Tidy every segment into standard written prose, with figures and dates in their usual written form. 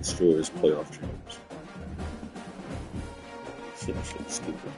destroys playoff dreams. Finish it, stupid.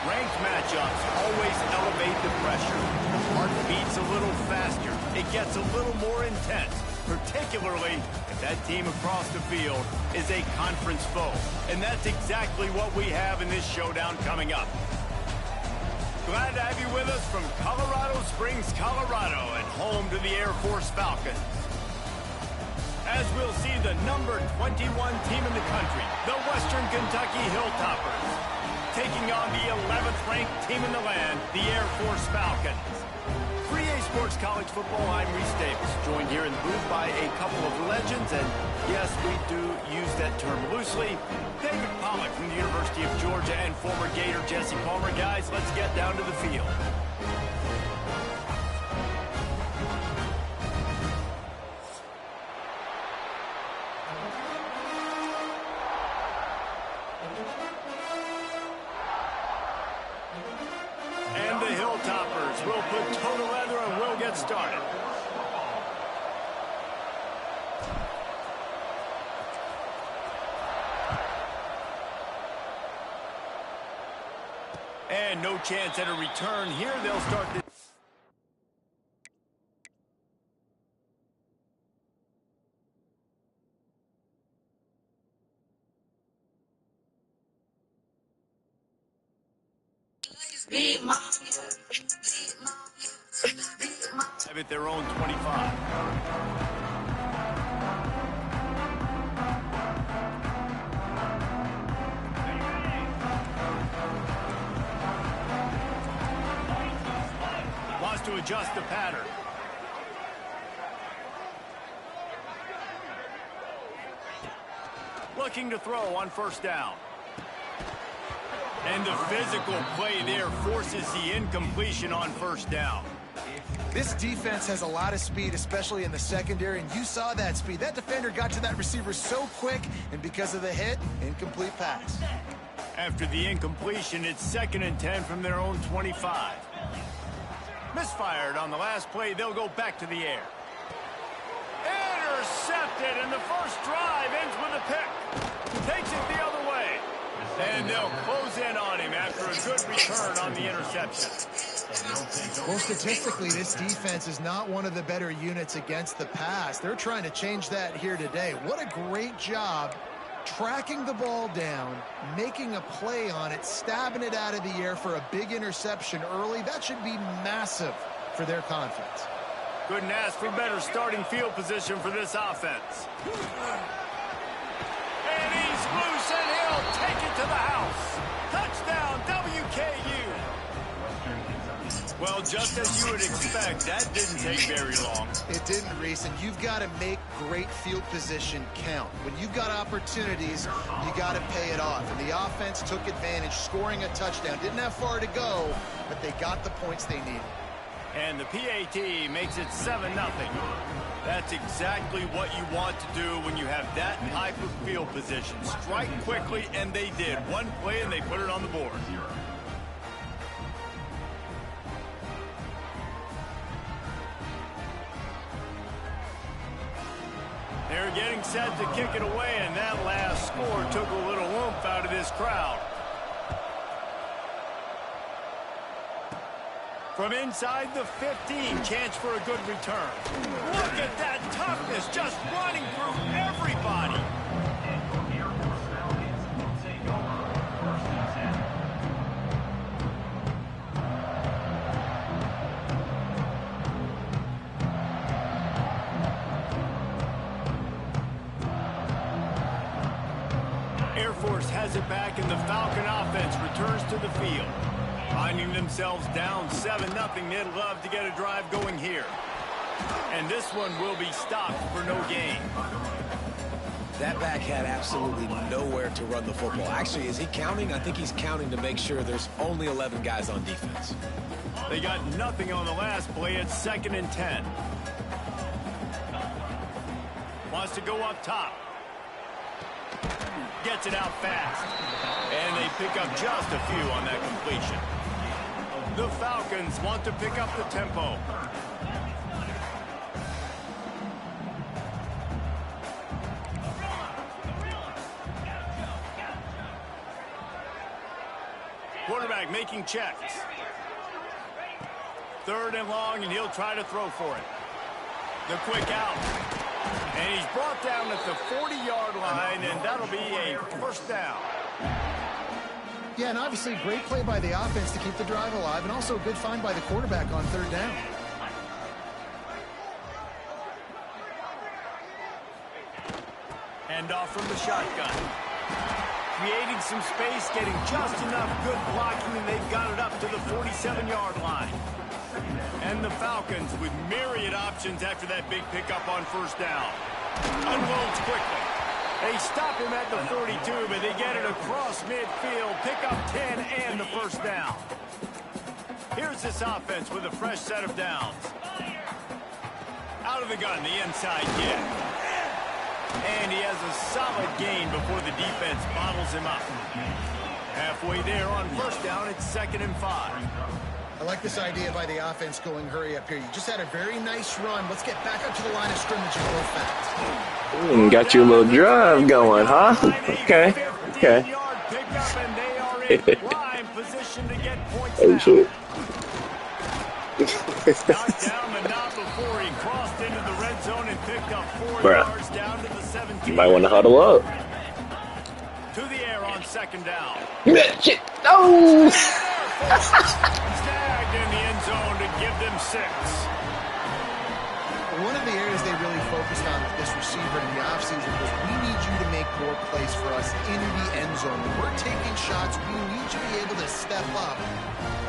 Ranked matchups always elevate the pressure. The heart beats a little faster. It gets a little more intense, particularly if that team across the field is a conference foe. And that's exactly what we have in this showdown coming up. Glad to have you with us from Colorado Springs, Colorado, and home to the Air Force Falcons. As we'll see the number 21 team in the country, the Western Kentucky Hilltoppers, taking on the 11th ranked team in the land, the Air Force Falcons. 3A Sports College Football, I'm Reese Davis, joined here in the booth by a couple of legends, and yes, we do use that term loosely. David Pollock from the University of Georgia and former Gator Jesse Palmer. Guys, let's get down to the field. And the Hilltoppers will put total leather and we'll get started. And no chance at a return here. They'll start this. Have it their own 25. Wants to adjust the pattern. Looking to throw on first down. And the physical play there forces the incompletion on first down. This defense has a lot of speed, especially in the secondary, and you saw that speed. That defender got to that receiver so quick, and because of the hit, incomplete pass. After the incompletion, it's 2nd and 10 from their own 25. Misfired on the last play. They'll go back to the air. Intercepted, and the first drive ends with a pick. Takes it the other way. And they'll close in on him after a good return on the interception. Well, statistically, this defense is not one of the better units against the pass. They're trying to change that here today. What a great job tracking the ball down, making a play on it, stabbing it out of the air for a big interception early. That should be massive for their confidence. Couldn't ask for better starting field position for this offense. And he's loose, and he'll take it to the house. Touchdown, WKU. Well, just as you would expect, that didn't take very long. It didn't, Reese, and you've got to make great field position count. When you've got opportunities, you got to pay it off. And the offense took advantage, scoring a touchdown. Didn't have far to go, but they got the points they needed. And the PAT makes it 7-0. That's exactly what you want to do when you have that type of field position. Strike quickly, and they did. One play, and they put it on the board. They're getting set to kick it away, and that last score took a little oomph out of this crowd. From inside the 15, chance for a good return. Look at that toughness, just running through everybody. Air Force has it back, and the Falcon offense returns to the field. Finding themselves down 7-0, they'd love to get a drive going here. And this one will be stopped for no gain. That back had absolutely nowhere to run the football. Actually, is he counting? I think he's counting to make sure there's only 11 guys on defense. They got nothing on the last play. It's 2nd and 10. Wants to go up top. Gets it out fast. And they pick up just a few on that completion. The Falcons want to pick up the tempo. Quarterback making checks. 3rd and long, and he'll try to throw for it. The quick out. And he's brought down at the 40-yard line, and that'll be a 1st down. Yeah, and obviously great play by the offense to keep the drive alive, and also a good find by the quarterback on 3rd down. Hand off from the shotgun. Creating some space, getting just enough good blocking, and they've got it up to the 47-yard line. And the Falcons with myriad options after that big pickup on 1st down. Unloads quickly. They stop him at the 42, but they get it across midfield, pick up 10 and the 1st down. Here's this offense with a fresh set of downs. Out of the gun, the inside get. And he has a solid gain before the defense bottles him up. Halfway there on 1st down, it's 2nd and 5. I like this idea by the offense going hurry up here. You just had a very nice run. Let's get back up to the line of scrimmage and go fast. Got you a little drive going, huh? Okay. Okay. Oh, shit. Knocked down the knob before he crossed into the red zone and picked up 4 yards down to the 17. You might want to huddle up. To the air on 2nd down. Shit. No! Snagged in the end zone to give them 6. One of the areas they really focused on with this receiver in the offseason was we need you to make more plays for us in the end zone. When we're taking shots, we need you to be able to step up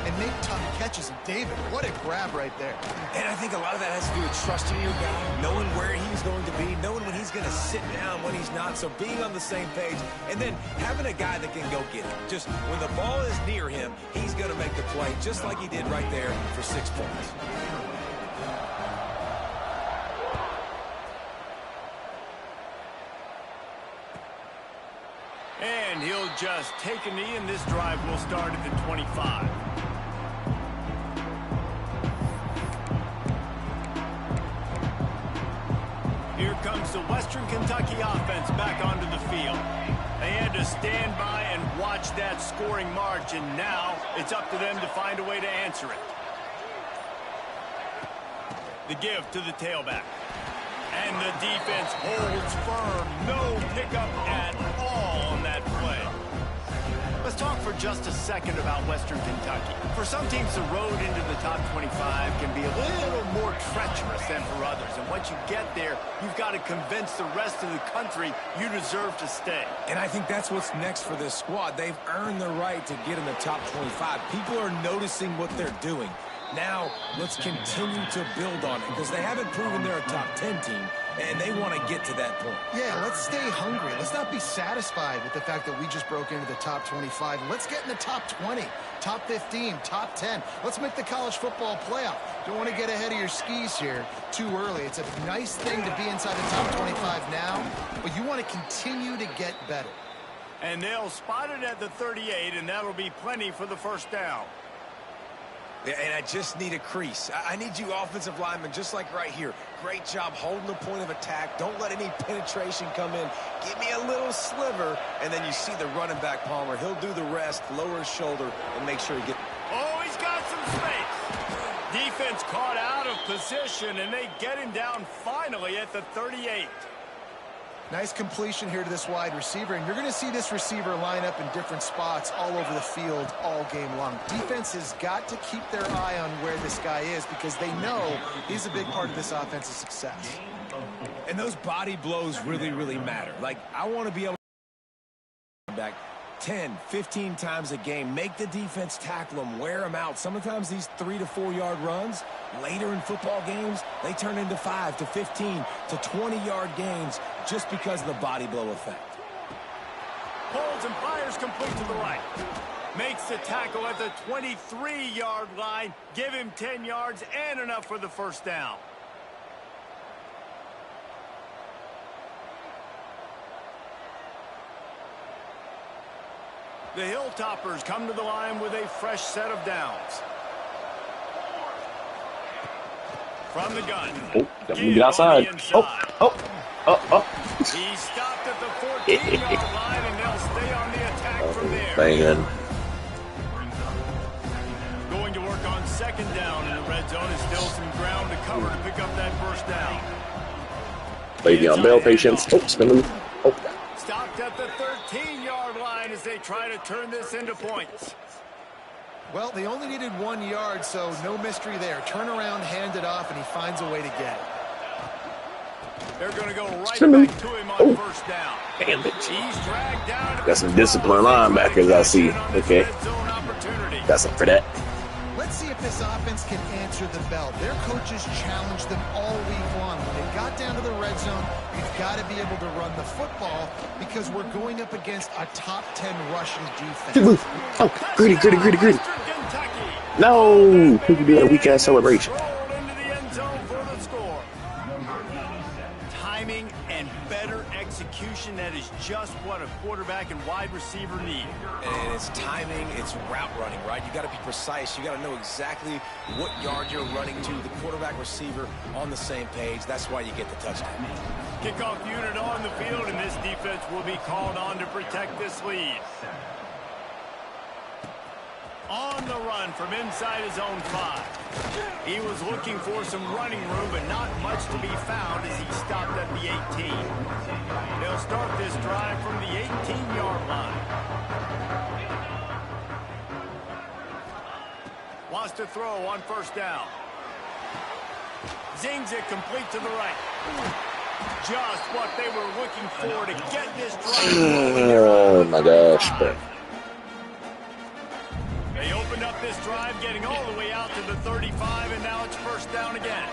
and make tough catches. And David, what a grab right there. And I think a lot of that has to do with trusting your guy, knowing where he's going to be, knowing when he's going to sit down, when he's not, so being on the same page, and then having a guy that can go get it. Just when the ball is near him, he's going to make the play, just like he did right there for 6 points. And he'll just take a knee, and this drive will start at the 25. Here comes the Western Kentucky offense back onto the field. They had to stand by and watch that scoring margin. Now it's up to them to find a way to answer it. The give to the tailback. And the defense holds firm. No pickup at all on that play. Let's talk for just a second about Western Kentucky. For some teams, the road into the top 25 can be a little more treacherous than for others. And once you get there, you've got to convince the rest of the country you deserve to stay. And I think that's what's next for this squad. They've earned the right to get in the top 25. People are noticing what they're doing. Now, let's continue to build on it because they haven't proven they're a top 10 team, and they want to get to that point. Yeah, let's stay hungry. Let's not be satisfied with the fact that we just broke into the top 25. Let's get in the top 20, top 15, top 10. Let's make the college football playoff. Don't want to get ahead of your skis here too early. It's a nice thing to be inside the top 25 now, but you want to continue to get better. And they'll spot it at the 38, and that'll be plenty for the 1st down. And I just need a crease. I need you offensive linemen, just like right here. Great job holding the point of attack. Don't let any penetration come in. Give me a little sliver, and then you see the running back, Palmer. He'll do the rest, lower his shoulder, and make sure he gets... Oh, he's got some space. Defense caught out of position, and they get him down finally at the 38. Nice completion here to this wide receiver, and you're going to see this receiver line up in different spots all over the field all game long. Defense has got to keep their eye on where this guy is because they know he's a big part of this offense's success. And those body blows really, really matter. Like, I want to be able to back 10, 15 times a game. Make the defense tackle them, wear them out. Sometimes these 3 to 4 yard runs later in football games, they turn into 5 to 15 to 20-yard gains just because of the body blow effect. Holds and fires complete to the right. Makes the tackle at the 23-yard line. Give him 10 yards and enough for the first down. The Hilltoppers come to the line with a fresh set of downs. From the gun. Oh, got me get outside. Oh. He stopped at the 14-yard line, and they'll stay on the attack from there. Man. Going to work on second down in the red zone is still some ground to cover to pick up that first down. Lady on bail patience. Oh, spinning. Oh. Stopped at the 13-yard line as they try to turn this into points. Well, they only needed 1 yard, so no mystery there. Turn around, hand it off, and he finds a way to get it. They're going to go right back to him on first down. Damn it. He's dragged down. Got some disciplined linebackers, I see. Okay. Got something for that. Let's see if this offense can answer the bell. Their coaches challenged them all week long. When they got down to the red zone, you've got to be able to run the football because we're going up against a top 10 rushing defense. Good move. Oh, gritty. No! Who can do that weak-ass celebration? Timing and better execution, that is just what a quarterback and wide receiver need. And it's timing, it's route running, right? You got to be precise. You got to know exactly what yard you're running to. The quarterback receiver on the same page. That's why you get the touchdown. Kickoff unit on the field, and this defense will be called on to protect this lead. On the run from inside his own 5. He was looking for some running room, but not much to be found as he stopped at the 18. They'll start this drive from the 18-yard line. Wants to throw on first down. Zings it complete to the right. Just what they were looking for to get this drive. Oh, my gosh. They opened up this drive, getting all the way out to the 35, and now it's first down again.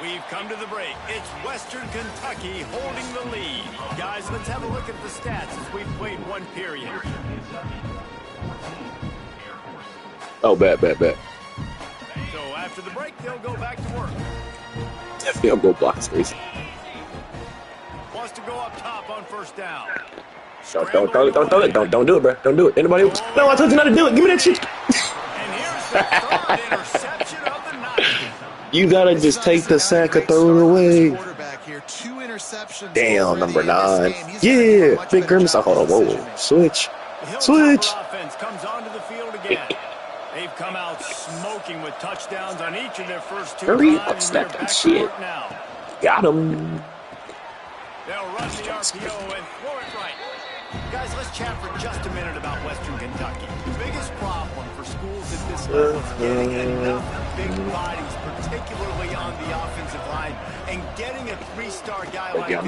We've come to the break. It's Western Kentucky holding the lead. Guys, let's have a look at the stats as we've played one period. Oh, bet. So after the break, they'll go back to work. Definitely, I'll go block space. Wants to go up top on first down. Don't do it, bro. Don't do it. Anybody else? No, I told you not to do it. Give me that shit. And here's the third interception of the night. You gotta just take the sack or throw it away. Damn, number 9. Yeah, big Grimace. Hold on, whoa. Switch. Offense comes onto the field again. They've come out smoking with touchdowns on each of their first 2 Hurry drives. up, snap that shit. Got him. They'll run the RPO and throw it right. Guys, let's chat for just a minute about Western Kentucky. The biggest problem for schools at this level is getting enough big bodies, particularly on the offensive line, and getting a 3-star guy like this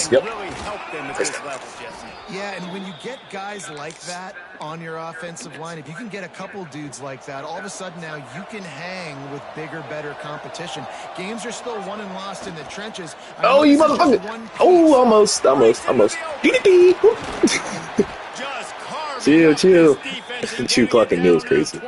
can really help them at this level, Jesse. Yeah, and when you get guys like that on your offensive line, if you can get a couple dudes like that, all of a sudden now you can hang with bigger, better competition. Games are still won and lost in the trenches. Oh, you motherfucker. Oh, almost. Chill. Chew clock and meal is crazy.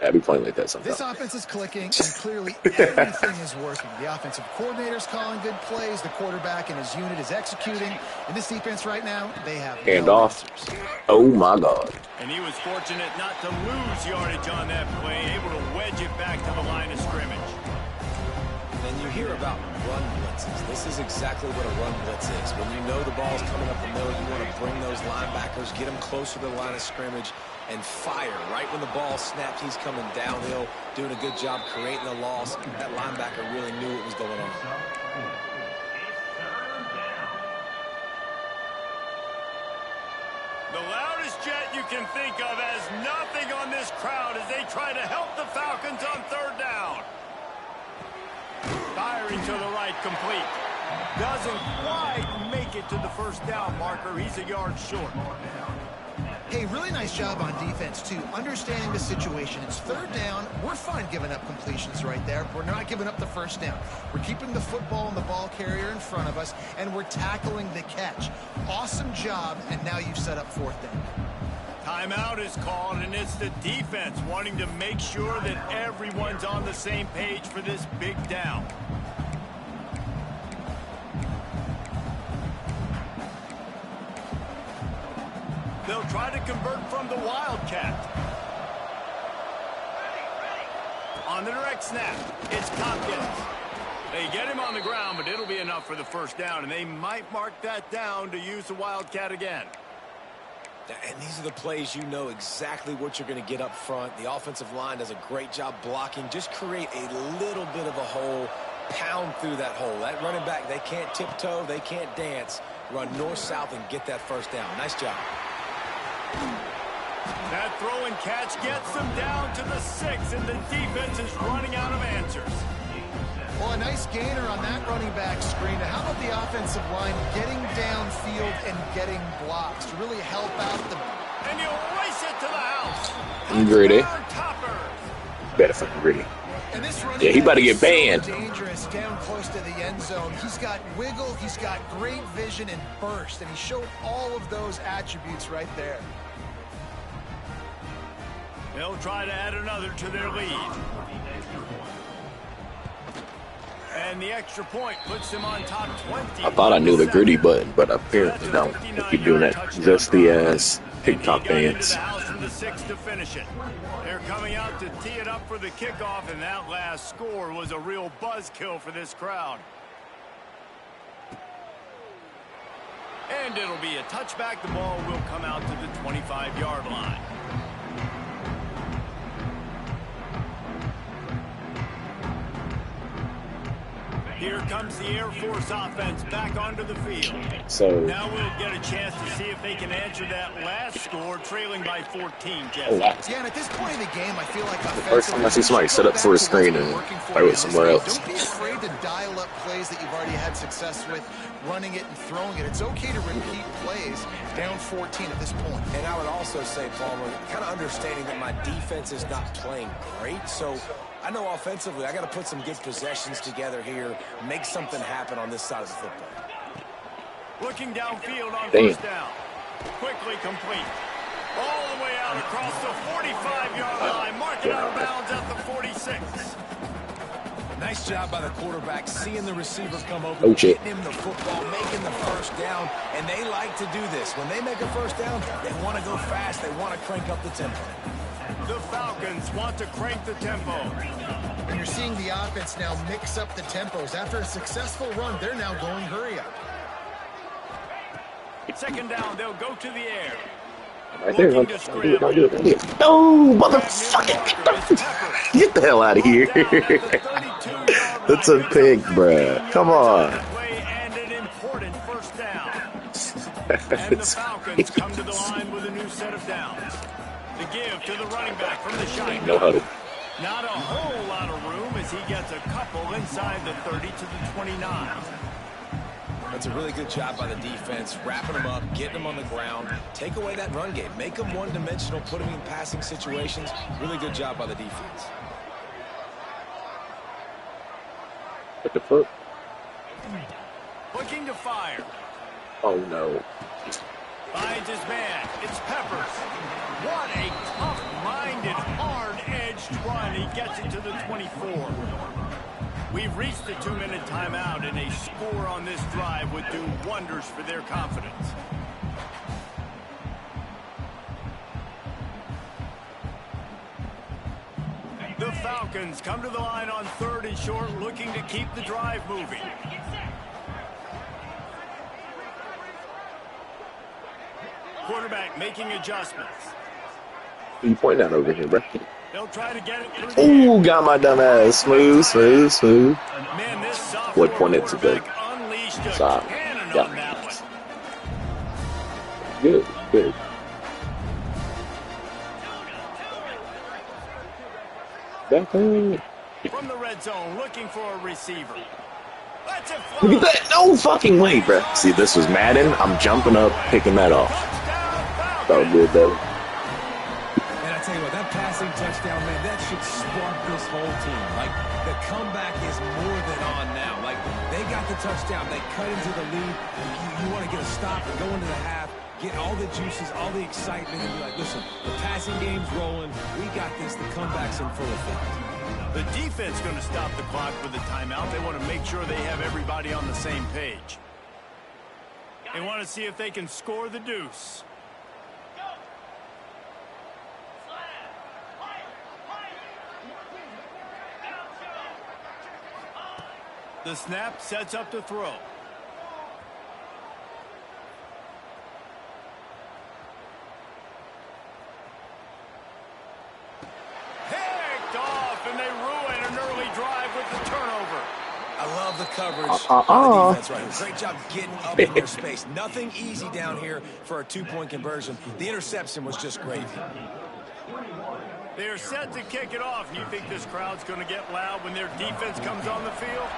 I'd be playing like that This sometimes. offense is clicking, and clearly everything is working. The offensive coordinator's calling good plays. The quarterback and his unit is executing. And this defense right now, they have Hand no off. answers. Oh, my God. And he was fortunate not to lose yardage on that play, able to wedge it back to the line of scrimmage. And you hear about run blitzes. This is exactly what a run blitz is. When you know the ball's coming up the middle, you want to bring those linebackers, get them closer to the line of scrimmage, and fire. Right when the ball snapped, he's coming downhill, doing a good job creating a loss. That linebacker really knew what was going on. The loudest jet you can think of has nothing on this crowd as they try to help the Falcons on third down. Firing to the right, complete. Doesn't quite make it to the first down marker. He's a yard short. Hey, really nice job on defense, too, understanding the situation. It's third down. We're fine giving up completions right there. We're not giving up the first down. We're keeping the football and the ball carrier in front of us, and we're tackling the catch. Awesome job, and now you've set up fourth down. Timeout is called, and it's the defense wanting to make sure that everyone's on the same page for this big down. They'll try to convert from the Wildcat. On the direct snap, it's Tompkins. They get him on the ground, but it'll be enough for the first down, and they might mark that down to use the Wildcat again. And these are the plays you know exactly what you're going to get up front. The offensive line does a great job blocking. Just create a little bit of a hole, pound through that hole. That running back, they can't tiptoe, they can't dance. Run north-south and get that first down. Nice job. That throw and catch gets them down to the 6, and the defense is running out of answers. Well, a nice gainer on that running back screen. Now, how about the offensive line getting downfield and getting blocks to really help out the... And he'll race it to the house. Gritty. Toppers. Better fucking Gritty. And this running Yeah, he about to back get banned. is so dangerous down close to the end zone. He's got wiggle, he's got great vision and burst, and he showed all of those attributes right there. They'll try to add another to their lead. And the extra point puts them on top 20. I thought I knew the Gritty button, but apparently don't. I keep doing that zesty ass TikTok dance. From the 6 to finish it. They're coming out to tee it up for the kickoff, and that last score was a real buzzkill for this crowd. And it'll be a touchback. The ball will come out to the 25-yard line. Here comes the Air Force offense back onto the field. So now we'll get a chance to see if they can answer that last score, trailing by 14, Jesse. oh, wow. Yeah, and at this point in the game, I feel like First time I see somebody set up for a screen and play with somewhere else. Don't be afraid to dial up plays that you've already had success with, running it and throwing it. It's okay to repeat plays down 14 at this point. And I would also say, Palmer, kind of understanding that my defense is not playing great, so I know offensively I got to put some good possessions together here, make something happen on this side of the football. Looking downfield on first down. Quickly complete. All the way out across the 45-yard line. Marking out of bounds at the 46. Nice job by the quarterback, seeing the receiver come over, Oh, shit. getting him the football, making the first down, and they like to do this. When they make a first down, they want to go fast, they want to crank up the tempo. The Falcons want to crank the tempo. And you're seeing the offense now mix up the tempos. After a successful run, they're now going hurry up. Second down, they'll go to the air. Right there. Don't do it. No, motherfucker. Get the hell out of here. That's a pig, bruh. Come on. And an important first down. And the Falcons come to the line with a new set of downs. The give to the running back from the shotgun. No huddle. Not a whole lot of room as he gets a couple inside the 30 to the 29. That's a really good job by the defense, wrapping them up, getting them on the ground, take away that run game, make them one-dimensional, put them in passing situations. Really good job by the defense. What the fuck? Looking to fire. Oh, no. Finds his man. It's Peppers. What a tough-minded, hard-edged gets it to the 24. We've reached the 2-minute timeout, and a score on this drive would do wonders for their confidence. The Falcons come to the line on 3rd and short, looking to keep the drive moving. Quarterback making adjustments. You point that over here, bro. They'll try to get it through. Ooh, got my dumb ass. Smooth. Man, this What pointed to the unleashed a side. cannon Yeah. on that one. Good. From the red zone, looking for a receiver. Let's it fly. Look at that. No fucking way, bro. See, this was Madden. I'm jumping up, picking that off. Touchdown, Felt good, though. And I tell you what, that passing touchdown, man, that should spark this whole team. Like, the comeback is more than on now. Like, they got the touchdown. They cut into the lead. You want to get a stop and go into the half, get all the juices, all the excitement, and be like, listen, the passing game's rolling. We got this. The comeback's in full effect. The defense going to stop the clock with a timeout. They want to make sure they have everybody on the same page. They want to see if they can score the deuce. The snap sets up the throw. Picked off, and they ruin an early drive with the turnover. I love the coverage on the defense right here. Great job getting up in their space. Nothing easy down here for a 2-point conversion. The interception was just great. They're set to kick it off. You think this crowd's going to get loud when their defense comes on the field?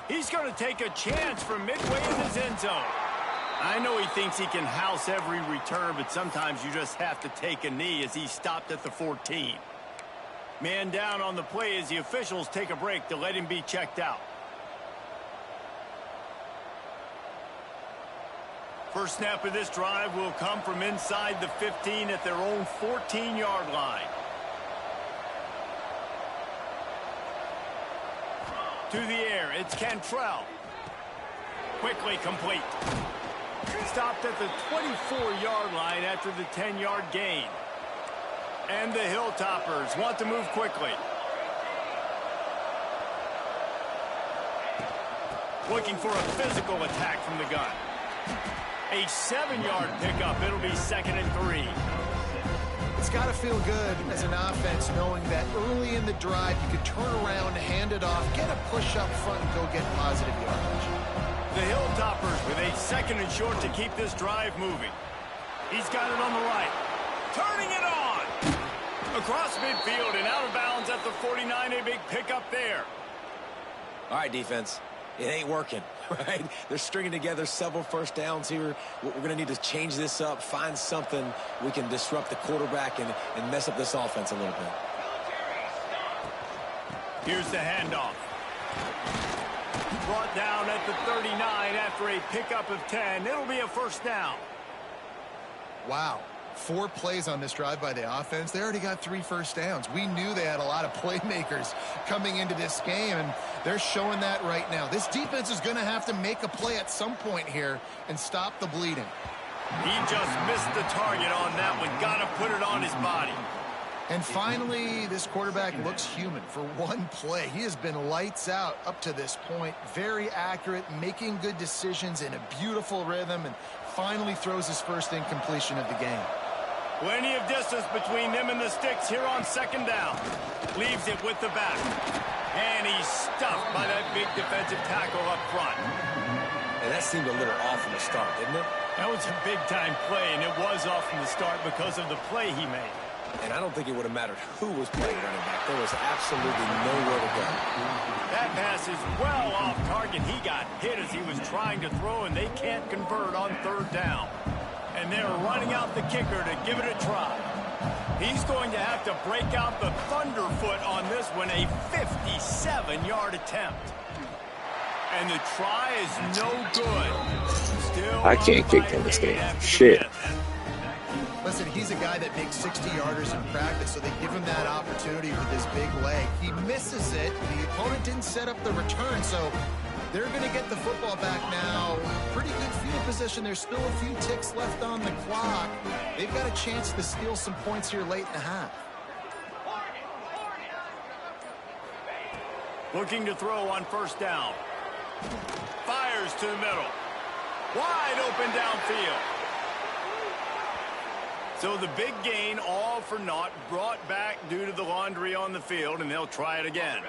He's going to take a chance from midway in his end zone. I know he thinks he can house every return, but sometimes you just have to take a knee as he stopped at the 14. Man down on the play as the officials take a break to let him be checked out. First snap of this drive will come from inside the 15 at their own 14-yard line. To the air, it's Cantrell. Quickly complete. Stopped at the 24-yard line after the 10-yard gain. And the Hilltoppers want to move quickly. Looking for a physical attack from the gun. A 7-yard pickup. It'll be 2nd and 3. It's got to feel good as an offense knowing that early in the drive you could turn around, hand it off, get a push up front, and go get positive yardage. The Hilltoppers with a 2nd and short to keep this drive moving. He's got it on the right. Turning it on. Across midfield and out of bounds at the 49. A big pickup there. All right, defense. It ain't working, right? They're stringing together several first downs here. We're going to need to change this up, find something we can disrupt the quarterback and mess up this offense a little bit. Here's the handoff. Brought down at the 39 after a pickup of 10. It'll be a first down. Wow. 4 plays on this drive by the offense. They already got 3 first downs. We knew they had a lot of playmakers coming into this game, and they're showing that right now. This defense is going to have to make a play at some point here and stop the bleeding. He just missed the target on that one. Got to put it on his body. And finally, this quarterback looks human for one play. He has been lights out up to this point. Very accurate, making good decisions in a beautiful rhythm, and finally throws his first incompletion of the game. Plenty of distance between them and the sticks here on 2nd down. Leaves it with the back. And he's stuffed by that big defensive tackle up front. And that seemed a little off from the start, didn't it? That was a big-time play, and it was off from the start because of the play he made. And I don't think it would have mattered who was playing running back. There was absolutely nowhere to go. That pass is well off target. He got hit as he was trying to throw, and they can't convert on 3rd down. And they're running out the kicker to give it a try. He's going to have to break out the thunderfoot on this one, a 57-yard attempt. And the try is no good. Still I can't kick in this game. Shit. Listen, he's a guy that makes 60-yarders in practice, so they give him that opportunity with this big leg. He misses it. The opponent didn't set up the return, so they're going to get the football back now. Pretty good field position. There's still a few ticks left on the clock. They've got a chance to steal some points here late in the half. Looking to throw on first down. Fires to the middle. Wide open downfield. So the big gain, all for naught, brought back due to the laundry on the field, and they'll try it again.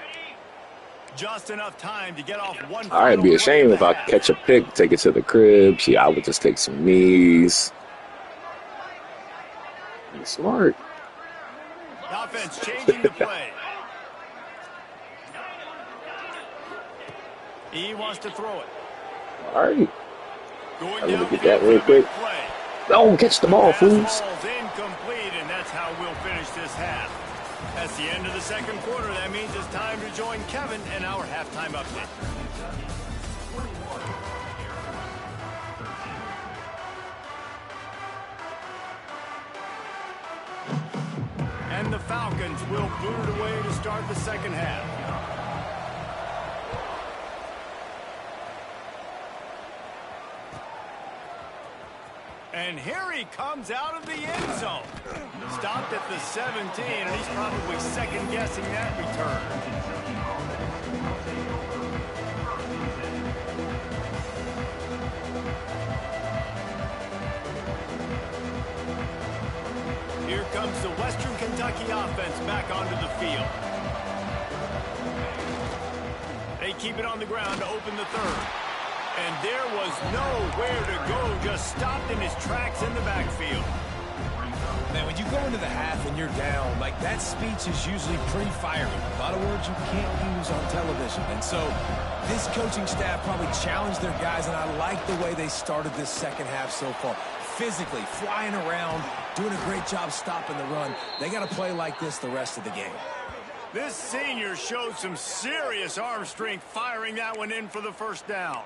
Just enough time to get off one. I'd be ashamed if I catch a pick, take it to the crib. See, I would just take some knees. Be smart. Offense changing the play. He wants to throw it. All right. Going I'm down gonna get that real quick. Oh, catch the ball, fools. Ball's incomplete, and that's how we'll finish this half. That's the end of the second quarter. That means it's time to join Kevin and our halftime update. And the Falcons will boot it away to start the second half. And here he comes out of the end zone. Stopped at the 17, and he's probably second-guessing that return. Here comes the Western Kentucky offense back onto the field. They keep it on the ground to open the third. And there was nowhere to go, just stopped in his tracks in the backfield. Man, when you go into the half and you're down, like that speech is usually pretty fiery. A lot of words you can't use on television. And so this coaching staff probably challenged their guys, and I like the way they started this second half so far. Physically, flying around, doing a great job stopping the run. They got to play like this the rest of the game. This senior showed some serious arm strength, firing that one in for the first down.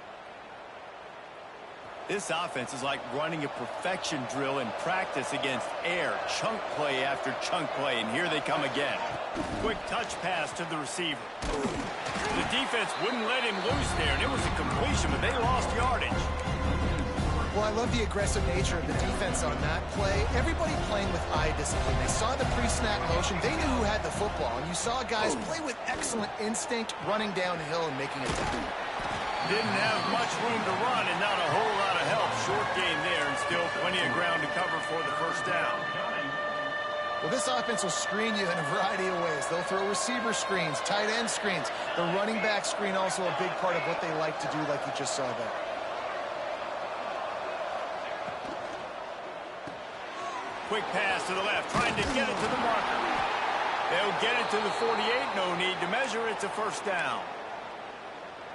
This offense is like running a perfection drill in practice against air. Chunk play after chunk play, and here they come again. Quick touch pass to the receiver. The defense wouldn't let him loose there, and it was a completion, but they lost yardage. Well, I love the aggressive nature of the defense on that play. Everybody playing with eye discipline. They saw the pre-snap motion. They knew who had the football, and you saw guys play with excellent instinct, running downhill and making a tackle. Didn't have much room to run and not a whole lot of help. Short game there and still plenty of ground to cover for the first down. Well, this offense will screen you in a variety of ways. They'll throw receiver screens, tight end screens. The running back screen also a big part of what they like to do, like you just saw there. Quick pass to the left, trying to get it to the marker. They'll get it to the 48, no need to measure. It's a first down.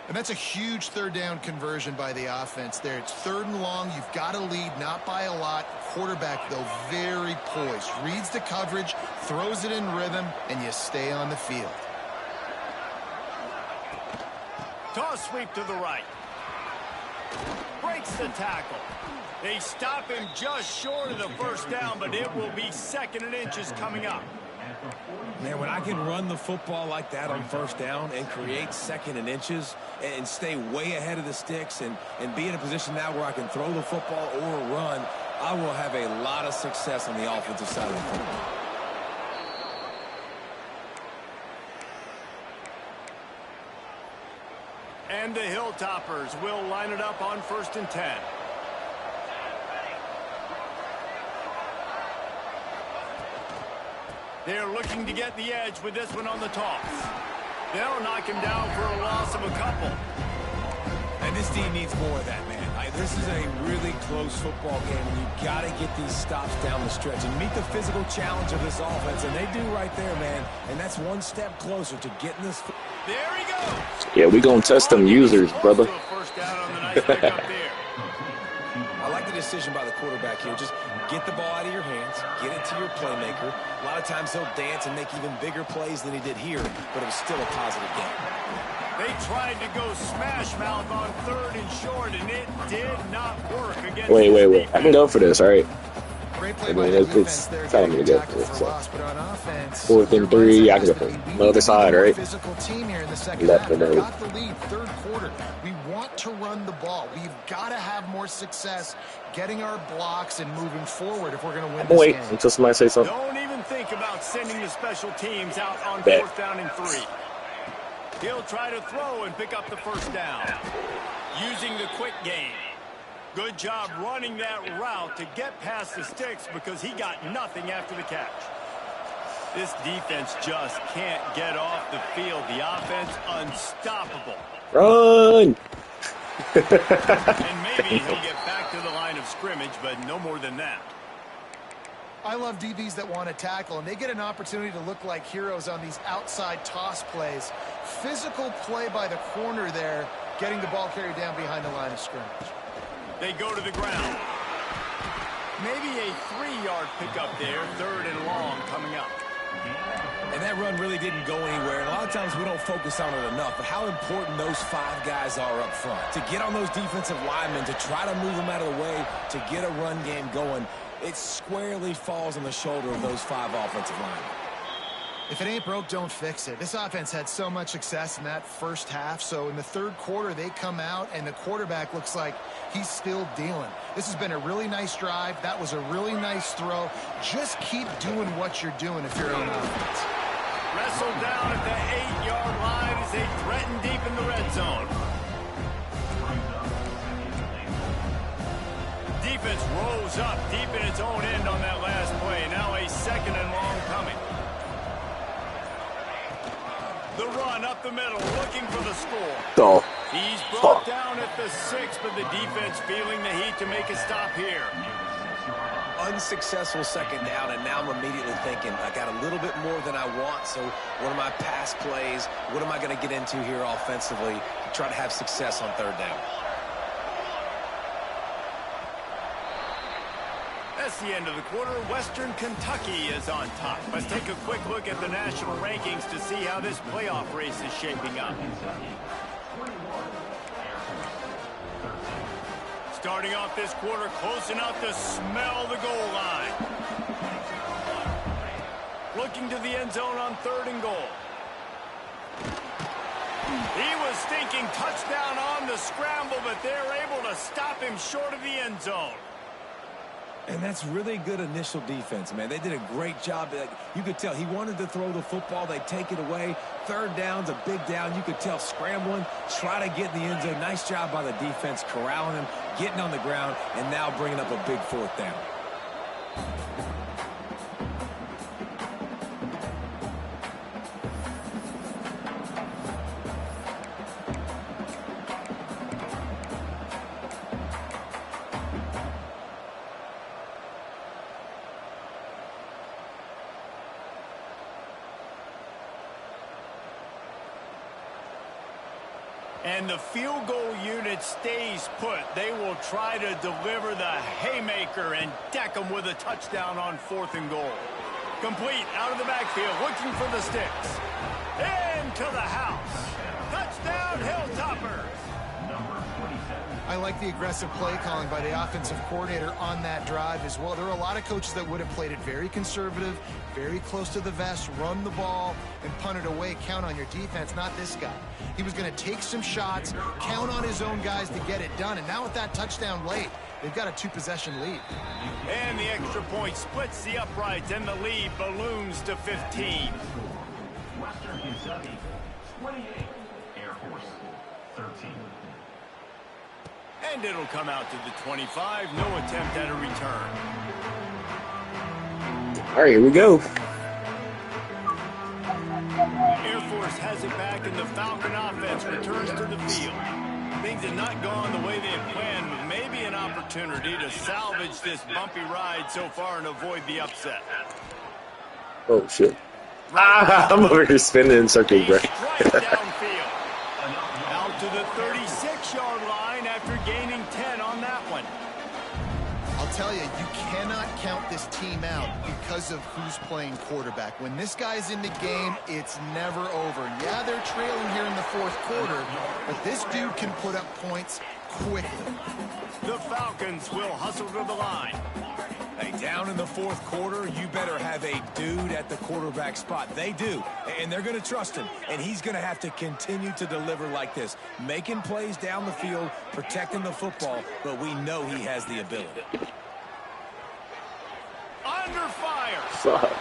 And that's a huge third down conversion by the offense there. It's third and long. You've got to lead, not by a lot. Quarterback, though, very poised. Reads the coverage, throws it in rhythm, and you stay on the field. Toss sweep to the right. Breaks the tackle. They stop him just short of the first down, but it will be second and inches coming up. Man, when I can run the football like that on first down and create second and inches and stay way ahead of the sticks and be in a position now where I can throw the football or run, I will have a lot of success on the offensive side of the football. And the Hilltoppers will line it up on 1st and 10. They're looking to get the edge with this one on the toss. They'll knock him down for a loss of a couple. And this team needs more of that, man. This is a really close football game, and you've got to get these stops down the stretch and meet the physical challenge of this offense, and they do right there, man. And that's one step closer to getting this. There he goes. Yeah, we gonna test them users, brother. First down on the nice pickup there. I like the decision by the quarterback here. Just get the ball out of your hands, get it to your playmaker. A lot of times he'll dance and make even bigger plays than he did here, but it was still a positive game. They tried to go smash mouth on 3rd and short, and it did not work against. Wait. I can go for this, all right? Great play I by mean, the it's defense there, telling me getting to go tackled for it. for So loss, but on offense, 4th their and 3, mindset I can has go to from be, we the need other to be side, the more right? physical team here in the second Left half. and We right. got the lead, third quarter. We want to run the ball. We've got to have more success getting our blocks and moving forward if we're going to win I'm gonna this wait game. until somebody says something. Don't even think about sending the special teams out on Bet. 4th down and 3. He'll try to throw and pick up the first down. Using the quick game. Good job running that route to get past the sticks because he got nothing after the catch. This defense just can't get off the field. The offense unstoppable. Run! And maybe he'll get back to the line of scrimmage, but no more than that. I love DBs that want to tackle, and they get an opportunity to look like heroes on these outside toss plays. Physical play by the corner there, getting the ball carried down behind the line of scrimmage. They go to the ground. Maybe a 3-yard pickup there, 3rd and long coming up. And that run really didn't go anywhere. And a lot of times we don't focus on it enough, but how important those 5 guys are up front. To get on those defensive linemen, to try to move them out of the way, to get a run game going, it squarely falls on the shoulder of those 5 offensive linemen. If it ain't broke, don't fix it. This offense had so much success in that first half, so in the third quarter they come out and the quarterback looks like he's still dealing. This has been a really nice drive. That was a really nice throw. Just keep doing what you're doing if you're on offense. Wrestled down at the 8-yard line as they threaten deep in the red zone. Defense rolls up deep in its own end on that last play. Now a 2nd and long coming. The run up the middle, looking for the score. Oh, He's brought down at the 6, but the defense feeling the heat to make a stop here. Unsuccessful 2nd down, and now I'm immediately thinking, I got a little bit more than I want, so what are my pass plays? What am I going to get into here offensively to try to have success on 3rd down? That's the end of the quarter. Western Kentucky is on top. Let's take a quick look at the national rankings to see how this playoff race is shaping up. Starting off this quarter close enough to smell the goal line. Looking to the end zone on 3rd and goal. He was thinking touchdown on the scramble, but they're able to stop him short of the end zone. And that's really good initial defense, man. They did a great job. You could tell he wanted to throw the football. They take it away. 3rd down's a big down. You could tell scrambling, try to get in the end zone. Nice job by the defense, corralling him, getting on the ground, and now bringing up a big 4th down. And the field goal unit stays put. They will try to deliver the haymaker and deck them with a touchdown on 4th and goal. Complete out of the backfield, looking for the sticks. Into the house. Touchdown, Hilltoppers. I like the aggressive play calling by the offensive coordinator on that drive as well. There are a lot of coaches that would have played it very conservative, very close to the vest, run the ball, and punt it away. Count on your defense, not this guy. He was going to take some shots, count on his own guys to get it done. And now with that touchdown late, they've got a 2-possession lead. And the extra point splits the uprights, and the lead balloons to 15. Western Kentucky, 28. Air Force, 13. And it'll come out to the 25. No attempt at a return. all right, here we go. Air Force has it back, and the Falcon offense returns to the field. Things have not gone the way they had planned, but maybe an opportunity to salvage this bumpy ride so far and avoid the upset. Oh, shit. I'm over here spinning in circles, bro. Strike downfield. Out to the 36-yard line after gaining 10 on that one. I'll tell you, you cannot count this team out because of who's playing quarterback. When this guy's in the game, it's never over. Yeah, they're trailing here in the 4th quarter, but this dude can put up points quickly. The Falcons will hustle to the line. Hey, down in the fourth quarter, you better have a dude at the quarterback spot. They do, and they're going to trust him, and he's going to have to continue to deliver like this, making plays down the field, protecting the football, but we know he has the ability. Under fire. Fuck.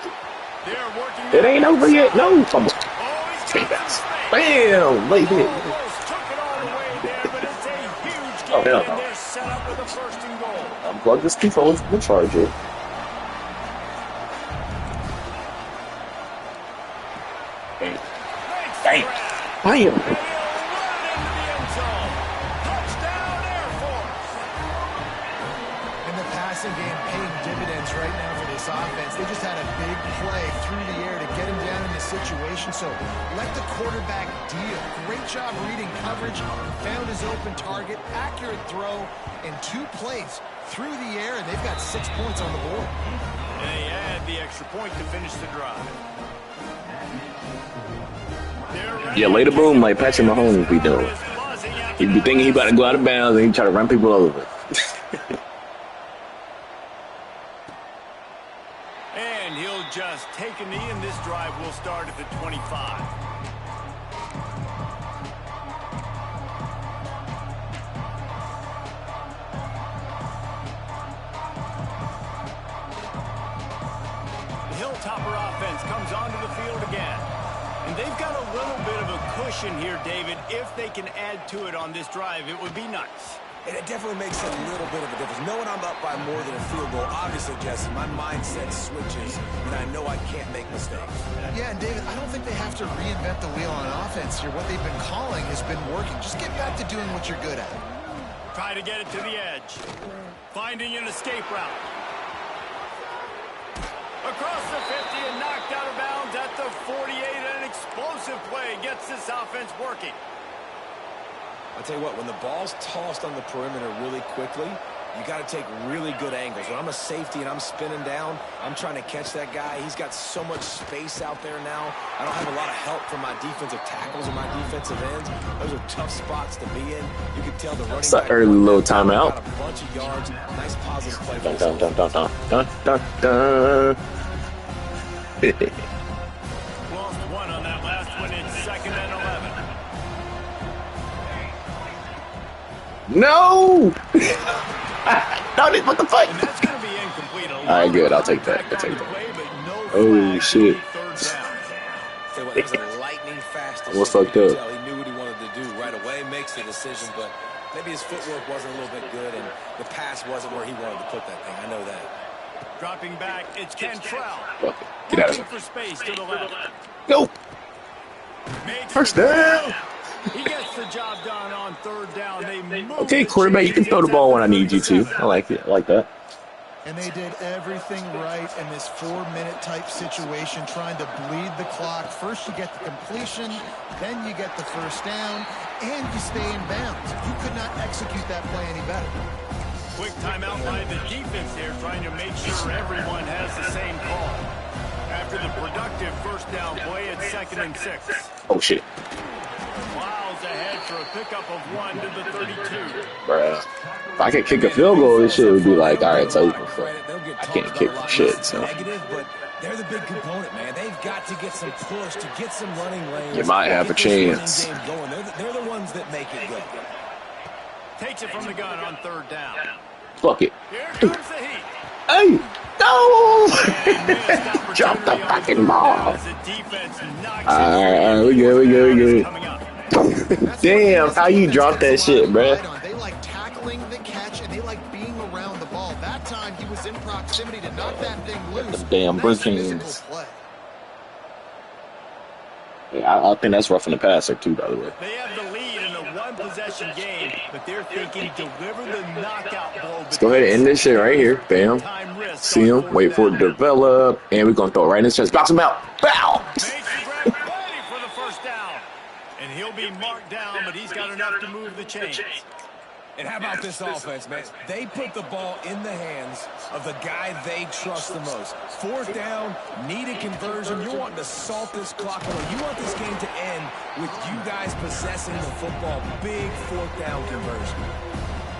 They're working. It ain't over yet. No. Oh, he's got some space. Bam. Late hit. Almost took it all the way there, but it's a huge Oh, game, hell and no. they're set up with a first and goal. Unplug this controller from the charger. Bam. Bam. Bam. And he'll run it into the end zone. Touchdown, Air Force. And the passing game paying dividends right now for this offense. They just had a big play through the air to get him down in this situation. So let the quarterback deal. Great job reading coverage. Found his open target. Accurate throw. And 2 plays through the air. And they've got 6 points on the board. And they add the extra point to finish the drive. Yeah, lay the boom like Patrick Mahomes be doing. He be thinking he about to go out of bounds and he try to run people over. And he'll just take a knee, and this drive will start at the 25. The Hilltopper offense comes onto the field again. And they've got a little bit of a cushion here, David. If they can add to it on this drive, it would be nice. And it definitely makes a little bit of a difference. Knowing I'm up by more than a field goal, obviously, Jesse, my mindset switches, and I know I can't make mistakes. Yeah, and David, I don't think they have to reinvent the wheel on offense here. What they've been calling has been working. Just get back to doing what you're good at. Try to get it to the edge. Finding an escape route. Across the 50 and knocked out of bounds at the 48. An explosive play gets this offense working. I'll tell you what, when the ball's tossed on the perimeter really quickly, you got to take really good angles. When I'm a safety and I'm spinning down, I'm trying to catch that guy. He's got so much space out there now. I don't have a lot of help from my defensive tackles or my defensive ends. Those are tough spots to be in. You can tell the running It's an back early little timeout. got a bunch of yards. Nice positive play. Dun dun dun dun dun dun dun dun. Lost one on that last one. It's 2nd and 11. No! No, what the fuck? And that's going to be incomplete. All right, good. I'll take that. I'll take that. Play, but no Oh, flag shit. for the 3rd down. Tell you what, that was a lightning fast decision. Almost fucked You up. could tell he knew what he wanted to do right away, makes the decision, but maybe his footwork wasn't a little bit good, and the pass wasn't where he wanted to put that thing. I know that. Dropping back, it's Cantrell. Fuck it. Get out of Looking here. for space to the left. Go! Makes First the down! He gets the job done on 3rd down. They move Okay, the quarterback, you can throw the ball when I need you to. I like it. I like that. And they did everything right in this 4-minute type situation, trying to bleed the clock. First you get the completion, then you get the first down, and you stay in bounds. You could not execute that play any better. Quick timeout by the defense there, trying to make sure everyone has the same call. After the productive first down play, it's 2nd and 6. Oh, shit. Miles ahead for a pickup of 1 to the 32. Bruh. If I could kick a field goal, this shit would be like, all right, it's over. But I can't kick for shit, so. Negative, but they're the big component, man. They've got to get some push, to get some running lanes. You might have a get this running chance. game going. They're the ones that make it go. Takes it from the gun on 3rd down. Fuck it. Here comes the heat. Hey! No! Missed Drop the opportunity on fucking 3rd ball. down as the defense knocks All right, we good. Damn, how you drop that shit, bruh? They like tackling the catch, and they like being around the ball. That time he was in proximity to knock that thing loose. The damn Nice Brookings. physical play. Yeah, I think that's roughing the passer, too, by the way. They have the lead in a 1-possession game, but they're thinking deliver the knockout blow. Let's go ahead and end this shit right here. Bam. See him. Wait for it to develop. And we're going to throw it right in his chest. Box him out. Bow! Makes the grab ready for the first down. And he'll be marked down, but he's got enough to move the chains. And how about this offense, man? They put the ball in the hands of the guy they trust the most. 4th down, need a conversion. You're wanting to salt this clock away. You want this game to end with you guys possessing the football. Big 4th down conversion.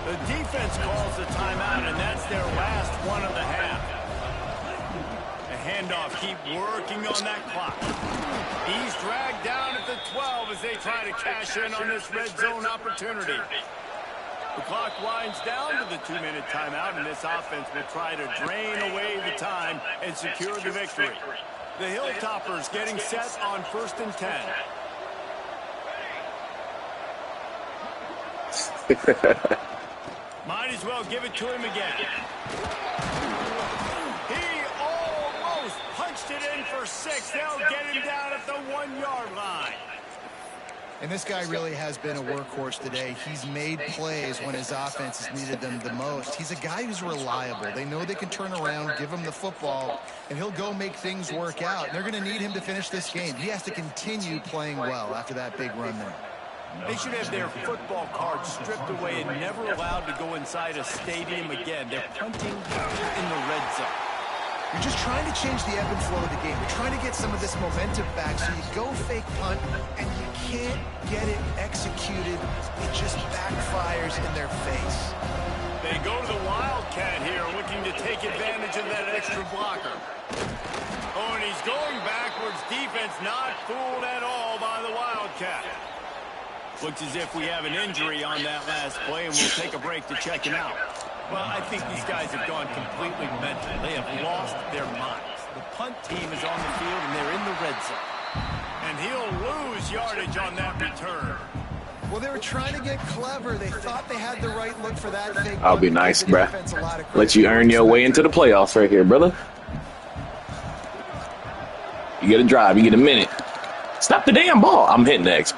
The defense calls the timeout, and that's their last one of the half. The handoff, keep working on that clock. He's dragged down at the 12 as they try to cash in on this red zone opportunity. The clock winds down to the 2-minute timeout, and this offense will try to drain away the time and secure the victory. The Hilltoppers getting set on 1st and 10. Might as well give it to him again. He almost punched it in for 6. They'll get him down at the 1-yard line. And this guy really has been a workhorse today. He's made plays when his offense has needed them the most. He's a guy who's reliable. They know they can turn around, give him the football, and he'll go make things work out. And they're going to need him to finish this game. He has to continue playing well after that big run there. They should have their football cards stripped away and never allowed to go inside a stadium again. They're punting in the red zone. You're just trying to change the ebb and flow of the game. You're trying to get some of this momentum back, so you go fake punt, and you can't get it executed. It just backfires in their face. They go to the Wildcat here, looking to take advantage of that extra blocker. Oh, and he's going backwards. Defense not fooled at all by the Wildcat. Looks as if we have an injury on that last play, and we'll take a break to check him out. Well, I think these guys have gone completely mental. They have lost their minds. The punt team is on the field, and they're in the red zone. And he'll lose yardage on that return. Well, they were trying to get clever. They thought they had the right look for that fake. I'll be nice, bruh. Let you earn your way into the playoffs right here, brother. You get a drive. You get a minute. Stop the damn ball. I'm hitting the X.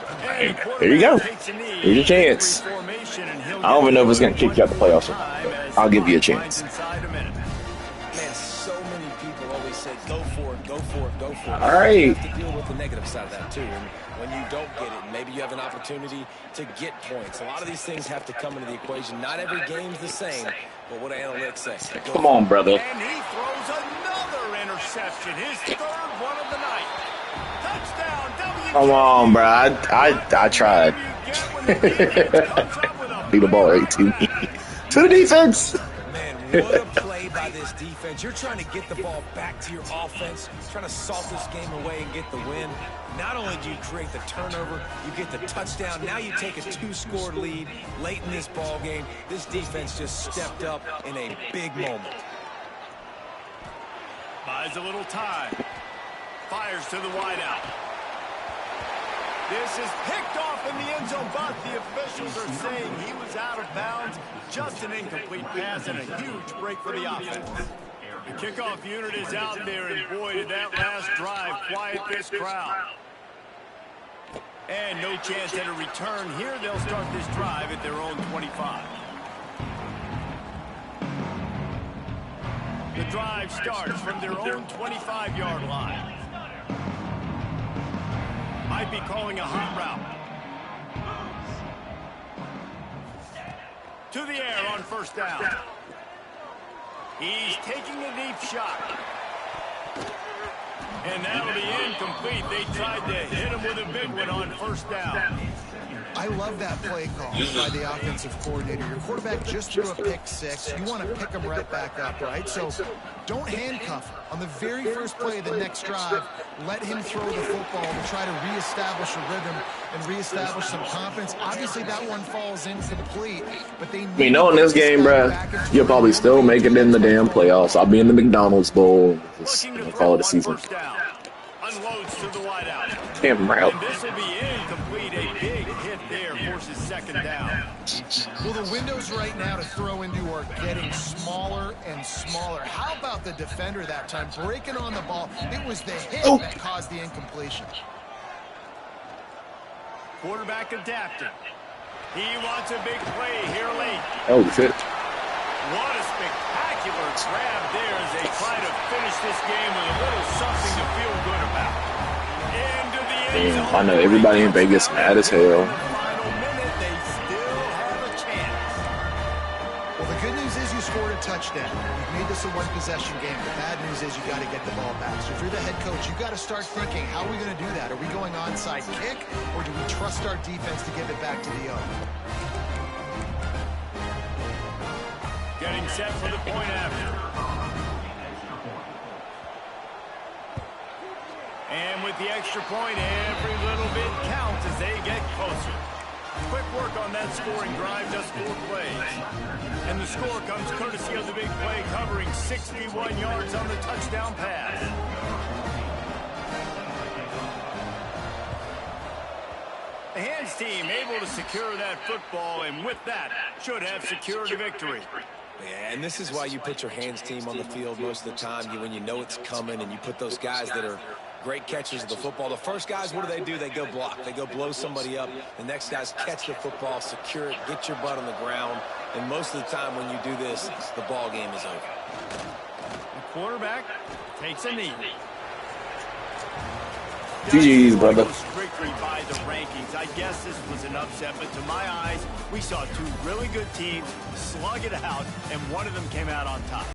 Here you go. Here's your chance. I don't even know if it's going to kick you out the playoffs. I'll give you a chance. Man, so many people always say, go for it, go for it, go for it. All right. You have to deal with the negative side of that, too. And when you don't get it, maybe you have an opportunity to get points. A lot of these things have to come into the equation. Not every game's the same, but what do analytics say? Come on, brother. And he throws another interception, his 3rd one of the night. Touchdown, WJ. Come on, bro. I tried. Beat the ball 18. To the defense. Man, what a play by this defense. You're trying to get the ball back to your offense, trying to salt this game away and get the win. Not only do you create the turnover, you get the touchdown. Now you take a 2-score lead late in this ball game. This defense just stepped up in a big moment. Buys a little time. Fires to the wideout. This is picked off in the end zone, but the officials are saying he was out of bounds. Just an incomplete pass and a huge break for the offense. The kickoff unit is out there, and boy, did that last drive quiet this crowd. And no chance at a return here. They'll start this drive at their own 25. The drive starts from their own 25-yard line. Might be calling a hot route. To the air on 1st down. He's taking a deep shot. And that'll be incomplete. They tried to hit him with a big one on 1st down. I love that play call by the offensive coordinator. Your quarterback just threw a pick 6. You want to pick him right back up, right? So don't handcuff him. On the very first play of the next drive, let him throw the football to try to reestablish a rhythm and reestablish some confidence. Obviously, that one falls incomplete, but they need in this game, bro, you'll probably still make it in the damn playoffs. I'll be in the McDonald's Bowl. Just call it a season. Unloads to the wideout. Damn route. And this will be incomplete. A big hit there forces 2nd down. Well, the windows right now to throw into are getting smaller and smaller. How about the defender that time breaking on the ball? It was the hit that caused the incompletion. Quarterback adapting. He wants a big play here late. Oh, shit. What a spectacular grab there as they try to finish this game with a little something to feel good about. Into the end zone. Damn, I know everybody in Vegas mad as hell. Final minute, they still have a chance. Well, the good news is you scored a touchdown. You've made this a one-possession game. The bad news is you got to get the ball back. So if you're the head coach, you got to start thinking, how are we going to do that? Are we going onside kick, or do we trust our defense to give it back to the O? Getting set for the point after. And with the extra point, every little bit counts as they get closer. Quick work on that scoring drive, just 4 plays. And the score comes courtesy of the big play, covering 61 yards on the touchdown pass. The Hands team able to secure that football, and with that, should have secured a victory. Yeah, and this is why you put your Hands team on the field most of the time, when you know it's coming, and you put those guys that are great catchers of the football. The first guys, what do? They go block. They go blow somebody up. The next guys catch the football, secure it, get your butt on the ground. And most of the time when you do this, the ball game is over. The quarterback takes a knee. GG's, brother. Strictly by the rankings. I guess this was an upset, but to my eyes, we saw 2 really good teams slug it out, and one of them came out on top.